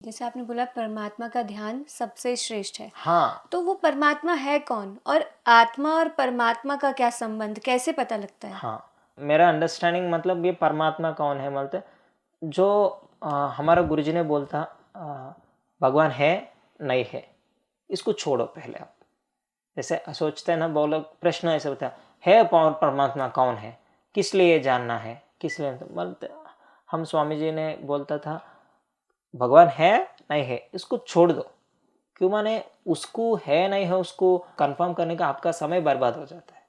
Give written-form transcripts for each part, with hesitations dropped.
जैसे आपने बोला परमात्मा का ध्यान सबसे श्रेष्ठ है, हाँ तो वो परमात्मा है कौन? और आत्मा और परमात्मा का क्या संबंध, कैसे पता लगता है? हाँ, मेरा अंडरस्टैंडिंग मतलब ये परमात्मा कौन है बोलते, जो हमारा गुरुजी ने बोलता भगवान है नहीं है, इसको छोड़ो पहले आप। जैसे सोचते हैं ना, बोलो प्रश्न ऐसे होता है परमात्मा कौन है, किस लिए जानना है, किस लिए मतलब हम स्वामी जी ने बोलता था भगवान है नहीं है इसको छोड़ दो। क्यों माने उसको है नहीं है उसको कंफर्म करने का आपका समय बर्बाद हो जाता है।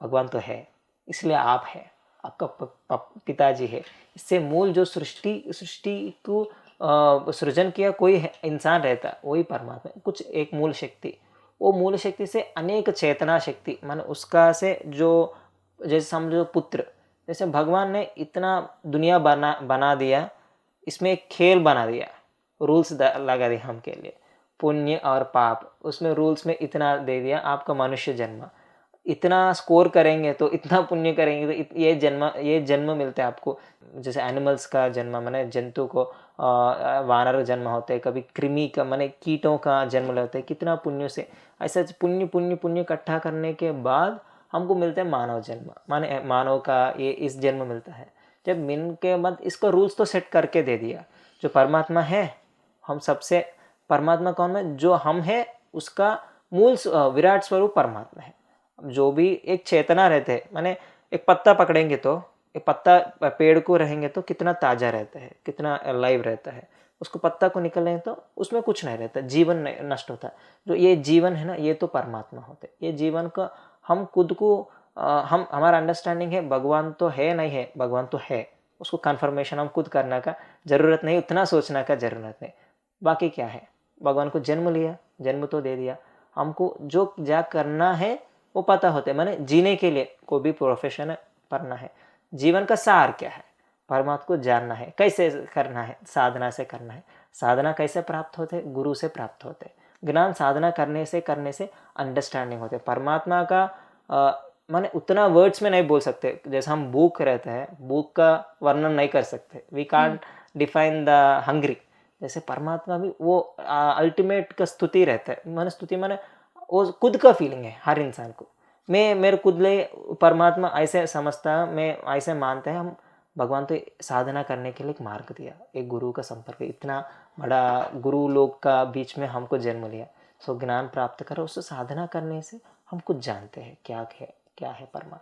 भगवान तो है, इसलिए आप है, आपका पिताजी है। इससे मूल जो सृष्टि सृष्टि को सृजन किया कोई इंसान रहता, वही परमात्मा कुछ एक मूल शक्ति। वो मूल शक्ति से अनेक चेतना शक्ति माने उसका से जो जैसे समझो पुत्र, जैसे भगवान ने इतना दुनिया बना दिया, इसमें एक खेल बना दिया, रूल्स लगा दिया हम के लिए, पुण्य और पाप, उसमें रूल्स में इतना दे दिया, आपका मनुष्य जन्म इतना स्कोर करेंगे तो इतना पुण्य करेंगे तो ये जन्म मिलता है आपको। जैसे एनिमल्स का जन्म माने जंतु को वानर जन्म होते हैं, कभी कृमि का माने कीटों का जन्म लेते हैं, कितना पुण्य से ऐसा पुण्य पुण्य पुण्य इकट्ठा करने के बाद हमको मिलता है मानव जन्म, माने मानव का ये इस जन्म मिलता है। जब मिल के बाद इसका रूल्स तो सेट करके दे दिया। जो परमात्मा है, हम सबसे परमात्मा कौन है, जो हम है उसका मूल विराट स्वरूप परमात्मा है। जो भी एक चेतना रहते हैं, माने एक पत्ता पकड़ेंगे तो एक पत्ता पेड़ को रहेंगे तो कितना ताजा रहता है, कितना लाइव रहता है। उसको पत्ता को निकलें तो उसमें कुछ नहीं रहता, जीवन नष्ट होता है। जो ये जीवन है ना, ये तो परमात्मा होते। ये जीवन का हम खुद को हम हमारा अंडरस्टैंडिंग है भगवान तो है नहीं है, भगवान तो है, उसको कन्फर्मेशन हम खुद करने का जरूरत नहीं, उतना सोचने का जरूरत नहीं। बाकी क्या है, भगवान को जन्म लिया, जन्म तो दे दिया, हमको जो जा करना है वो पता होते, माने जीने के लिए कोई भी प्रोफेशन पढ़ना है, जीवन का सार क्या है, परमात्मा को जानना है, कैसे करना है, साधना से करना है। साधना कैसे प्राप्त होते, गुरु से प्राप्त होते। ज्ञान साधना करने से अंडरस्टैंडिंग होते। परमात्मा का माने उतना वर्ड्स में नहीं बोल सकते। जैसे हम भूख रहते हैं, भूख का वर्णन नहीं कर सकते, we can't define the hungry. जैसे परमात्मा भी वो अल्टीमेट का स्तुति रहता है, माने स्तुति माने वो खुद का फीलिंग है हर इंसान को। मैं मेरे खुद ले परमात्मा ऐसे समझता, मैं ऐसे मानते हैं हम भगवान तो साधना करने के लिए एक मार्ग दिया, एक गुरु का संपर्क, इतना बड़ा गुरु लोग का बीच में हमको जन्म लिया। सो ज्ञान प्राप्त करो, उससे साधना करने से हम कुछ जानते हैं क्या है परमात्मा।